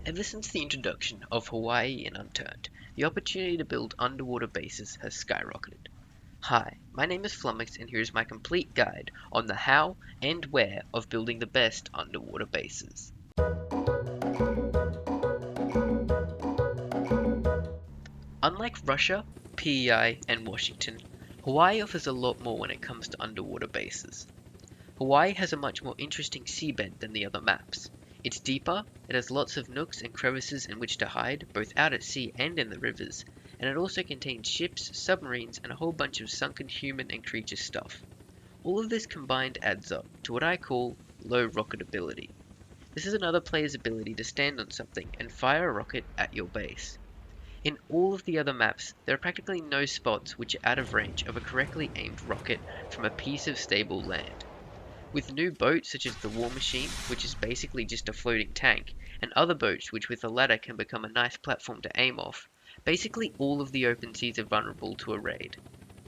Ever since the introduction of Hawaii in Unturned, the opportunity to build underwater bases has skyrocketed. Hi, my name is Flummox and here is my complete guide on the how and where of building the best underwater bases. Unlike Russia, PEI, and Washington, Hawaii offers a lot more when it comes to underwater bases. Hawaii has a much more interesting seabed than the other maps. It's deeper, it has lots of nooks and crevices in which to hide, both out at sea and in the rivers, and it also contains ships, submarines, and a whole bunch of sunken human and creature stuff. All of this combined adds up to what I call low rocketability. This is another player's ability to stand on something and fire a rocket at your base. In all of the other maps, there are practically no spots which are out of range of a correctly aimed rocket from a piece of stable land. With new boats such as the War Machine, which is basically just a floating tank, and other boats which with a ladder can become a nice platform to aim off, basically all of the open seas are vulnerable to a raid.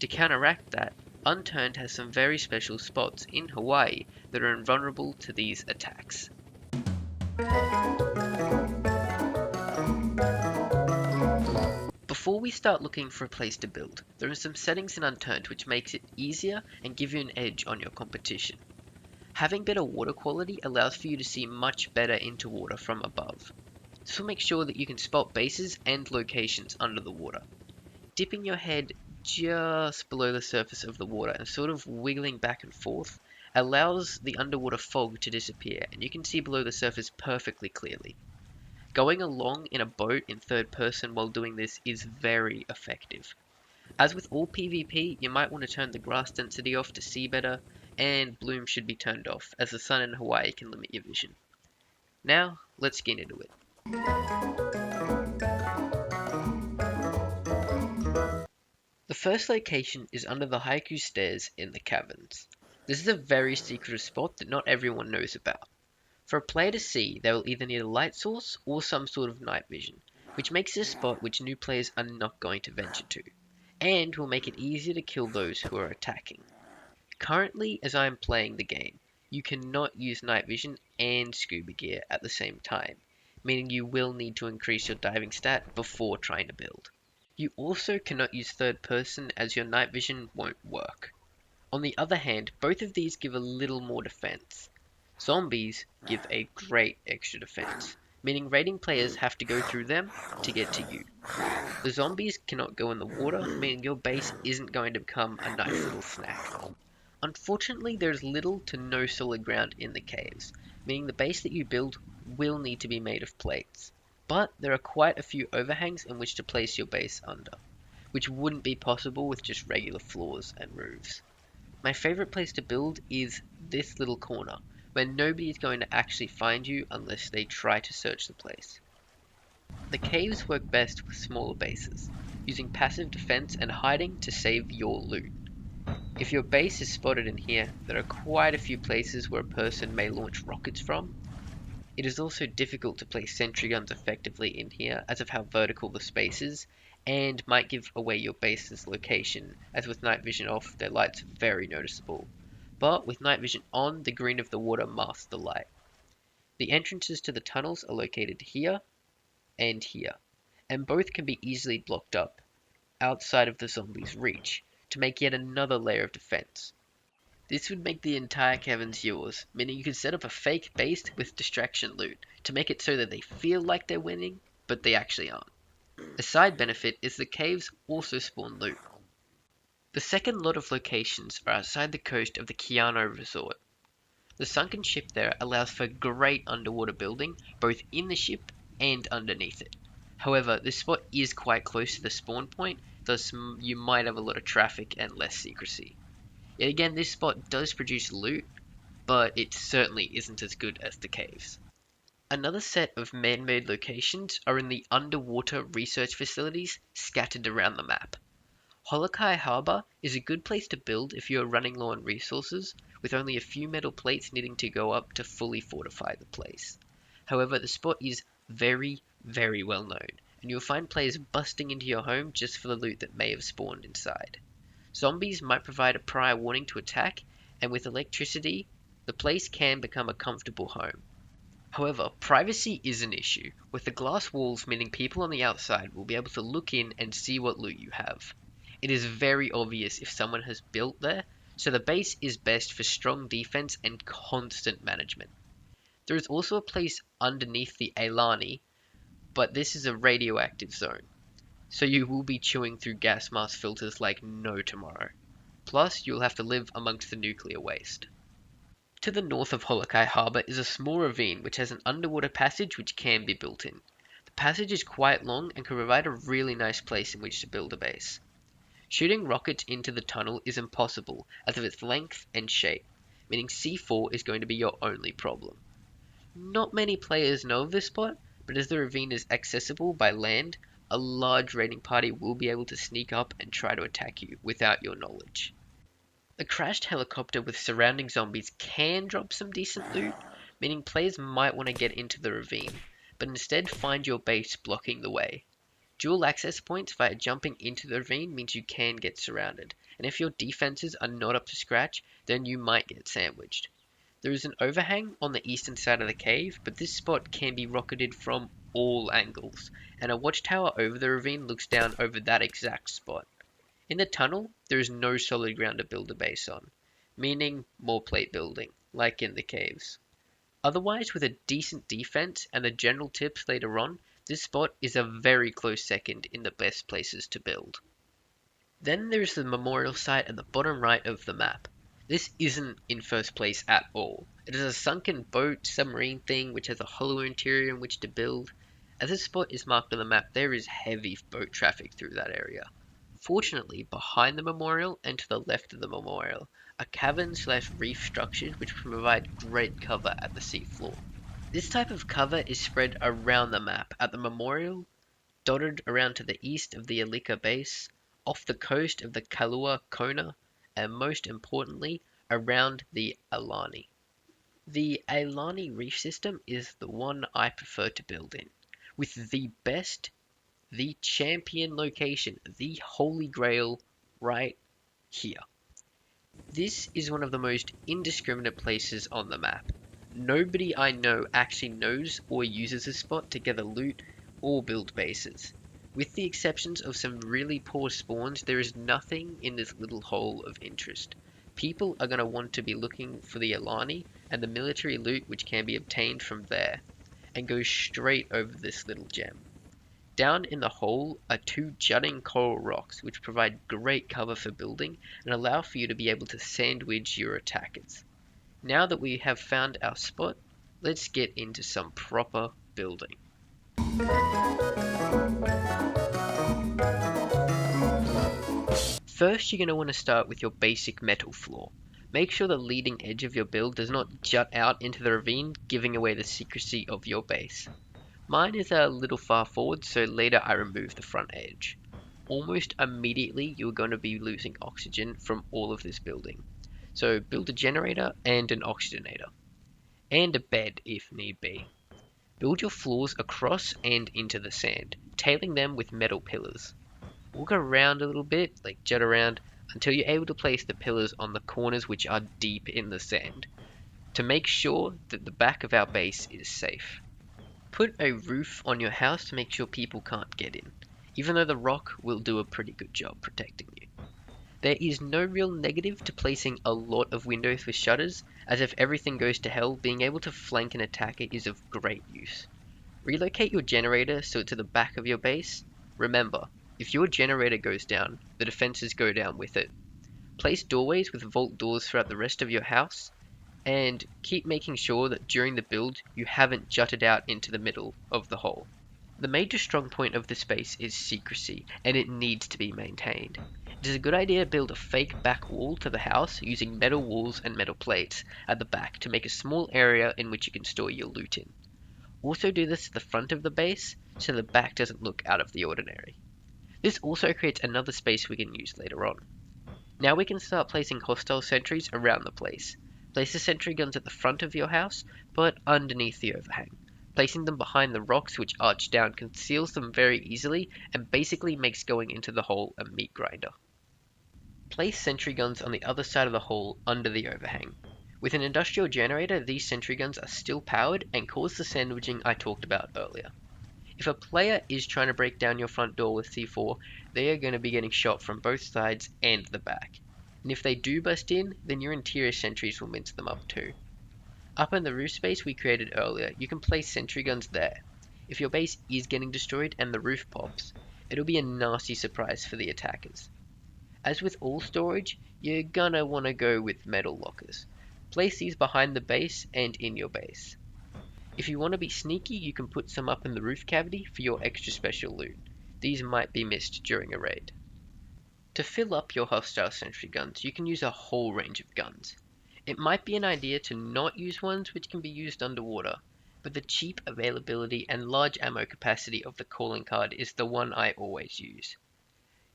To counteract that, Unturned has some very special spots in Hawaii that are invulnerable to these attacks. Before we start looking for a place to build, there are some settings in Unturned which makes it easier and give you an edge on your competition. Having better water quality allows for you to see much better into water from above. This will make sure that you can spot bases and locations under the water. Dipping your head just below the surface of the water and sort of wiggling back and forth allows the underwater fog to disappear and you can see below the surface perfectly clearly. Going along in a boat in third person while doing this is very effective. As with all PvP, you might want to turn the grass density off to see better, and bloom should be turned off, as the sun in Hawaii can limit your vision. Now, let's get into it. The first location is under the Haiku Stairs in the caverns. This is a very secretive spot that not everyone knows about. For a player to see, they will either need a light source or some sort of night vision, which makes it a spot which new players are not going to venture to, and will make it easier to kill those who are attacking. Currently, as I am playing the game, you cannot use night vision and scuba gear at the same time, meaning you will need to increase your diving stat before trying to build. You also cannot use third person as your night vision won't work. On the other hand, both of these give a little more defense. Zombies give a great extra defense, meaning raiding players have to go through them to get to you. The zombies cannot go in the water, meaning your base isn't going to become a nice little snack. Unfortunately, there's little to no solid ground in the caves, meaning the base that you build will need to be made of plates. But there are quite a few overhangs in which to place your base under, which wouldn't be possible with just regular floors and roofs. My favorite place to build is this little corner, where nobody is going to actually find you unless they try to search the place. The caves work best with smaller bases, using passive defense and hiding to save your loot. If your base is spotted in here, there are quite a few places where a person may launch rockets from. It is also difficult to place sentry guns effectively in here as of how vertical the space is, and might give away your base's location, as with night vision off, their light's very noticeable. But with night vision on, the green of the water masks the light. The entrances to the tunnels are located here and here, and both can be easily blocked up outside of the zombies' reach to make yet another layer of defense. This would make the entire caverns yours, meaning you could set up a fake base with distraction loot to make it so that they feel like they're winning, but they actually aren't. A side benefit is the caves also spawn loot. The second lot of locations are outside the coast of the Keano Resort. The sunken ship there allows for great underwater building, both in the ship and underneath it. However, this spot is quite close to the spawn point, thus you might have a lot of traffic and less secrecy. Yet again, this spot does produce loot, but it certainly isn't as good as the caves. Another set of man-made locations are in the underwater research facilities scattered around the map. Holokai Harbor is a good place to build if you are running low on resources, with only a few metal plates needing to go up to fully fortify the place. However, the spot is very, very well known, and you'll find players busting into your home just for the loot that may have spawned inside. Zombies might provide a prior warning to attack, and with electricity, the place can become a comfortable home. However, privacy is an issue, with the glass walls meaning people on the outside will be able to look in and see what loot you have. It is very obvious if someone has built there, so the base is best for strong defense and constant management. There is also a place underneath the Alani, but this is a radioactive zone, so you will be chewing through gas mask filters like no tomorrow. Plus, you'll have to live amongst the nuclear waste. To the north of Holokai Harbour is a small ravine which has an underwater passage which can be built in. The passage is quite long and can provide a really nice place in which to build a base. Shooting rockets into the tunnel is impossible as of its length and shape, meaning C4 is going to be your only problem. Not many players know of this spot, but as the ravine is accessible by land, a large raiding party will be able to sneak up and try to attack you without your knowledge. The crashed helicopter with surrounding zombies can drop some decent loot, meaning players might want to get into the ravine, but instead find your base blocking the way. Dual access points via jumping into the ravine means you can get surrounded, and if your defenses are not up to scratch, then you might get sandwiched. There is an overhang on the eastern side of the cave, but this spot can be rocketed from all angles, and a watchtower over the ravine looks down over that exact spot. In the tunnel, there is no solid ground to build a base on, meaning more plate building, like in the caves. Otherwise, with a decent defense and the general tips later on, this spot is a very close second in the best places to build. Then there's the memorial site at the bottom right of the map. This isn't in first place at all. It is a sunken boat submarine thing which has a hollow interior in which to build. As this spot is marked on the map, there is heavy boat traffic through that area. Fortunately, behind the memorial and to the left of the memorial are cavern/reef structures which provide great cover at the seafloor. This type of cover is spread around the map at the memorial, dotted around to the east of the Alika base, off the coast of the Kalua Kona, and most importantly, around the Alani. The Alani reef system is the one I prefer to build in, with the best, the champion location, the holy grail right here. This is one of the most indiscriminate places on the map. Nobody I know actually knows or uses this spot to gather loot or build bases. With the exceptions of some really poor spawns, there is nothing in this little hole of interest. People are going to want to be looking for the Alani and the military loot which can be obtained from there, and go straight over this little gem. Down in the hole are two jutting coral rocks which provide great cover for building and allow for you to be able to sandwich your attackers. Now that we have found our spot, let's get into some proper building. First, you're going to want to start with your basic metal floor. Make sure the leading edge of your build does not jut out into the ravine, giving away the secrecy of your base. Mine is a little far forward, so later I remove the front edge. Almost immediately, you're going to be losing oxygen from all of this building. So build a generator and an oxygenator, and a bed if need be. Build your floors across and into the sand, tailing them with metal pillars. Walk around a little bit, like jut around, until you're able to place the pillars on the corners which are deep in the sand, to make sure that the back of our base is safe. Put a roof on your house to make sure people can't get in, even though the rock will do a pretty good job protecting you. There is no real negative to placing a lot of windows with shutters, as if everything goes to hell, being able to flank an attacker is of great use. Relocate your generator so it's at the back of your base. Remember, if your generator goes down, the defenses go down with it. Place doorways with vault doors throughout the rest of your house, and keep making sure that during the build you haven't jutted out into the middle of the hole. The major strong point of this base is secrecy, and it needs to be maintained. It is a good idea to build a fake back wall to the house using metal walls and metal plates at the back to make a small area in which you can store your loot in. Also do this to the front of the base so the back doesn't look out of the ordinary. This also creates another space we can use later on. Now we can start placing hostile sentries around the place. Place the sentry guns at the front of your house, but underneath the overhang. Placing them behind the rocks which arch down conceals them very easily and basically makes going into the hole a meat grinder. Place sentry guns on the other side of the hole under the overhang. With an industrial generator, these sentry guns are still powered and cause the sandwiching I talked about earlier. If a player is trying to break down your front door with C4, they are going to be getting shot from both sides and the back. And if they do bust in, then your interior sentries will mince them up too. Up in the roof space we created earlier, you can place sentry guns there. If your base is getting destroyed and the roof pops, it'll be a nasty surprise for the attackers. As with all storage, you're gonna want to go with metal lockers. Place these behind the base and in your base. If you want to be sneaky, you can put some up in the roof cavity for your extra special loot. These might be missed during a raid. To fill up your hostile sentry guns, you can use a whole range of guns. It might be an idea to not use ones which can be used underwater, but the cheap availability and large ammo capacity of the calling card is the one I always use.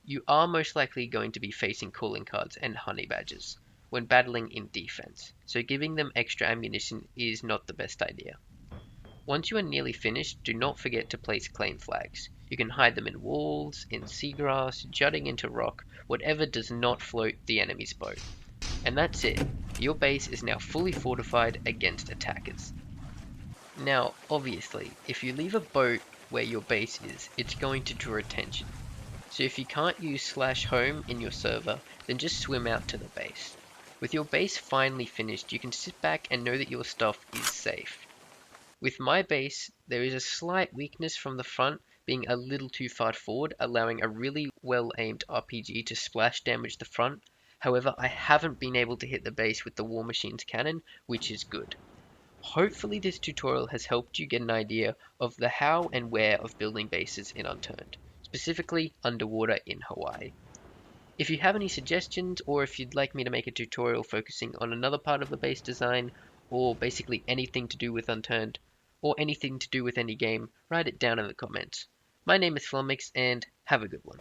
You are most likely going to be facing calling cards and honey badgers when battling in defense, so giving them extra ammunition is not the best idea. Once you are nearly finished, do not forget to place claim flags. You can hide them in walls, in seagrass, jutting into rock, whatever does not float the enemy's boat. And that's it. Your base is now fully fortified against attackers. Now, obviously, if you leave a boat where your base is, it's going to draw attention. So if you can't use /home in your server, then just swim out to the base. With your base finally finished, you can sit back and know that your stuff is safe. With my base, there is a slight weakness from the front being a little too far forward, allowing a really well-aimed RPG to splash damage the front. However, I haven't been able to hit the base with the War Machine's cannon, which is good. Hopefully this tutorial has helped you get an idea of the how and where of building bases in Unturned, specifically underwater in Hawaii. If you have any suggestions, or if you'd like me to make a tutorial focusing on another part of the base design, or basically anything to do with Unturned, or anything to do with any game, write it down in the comments. My name is Flumix, and have a good one.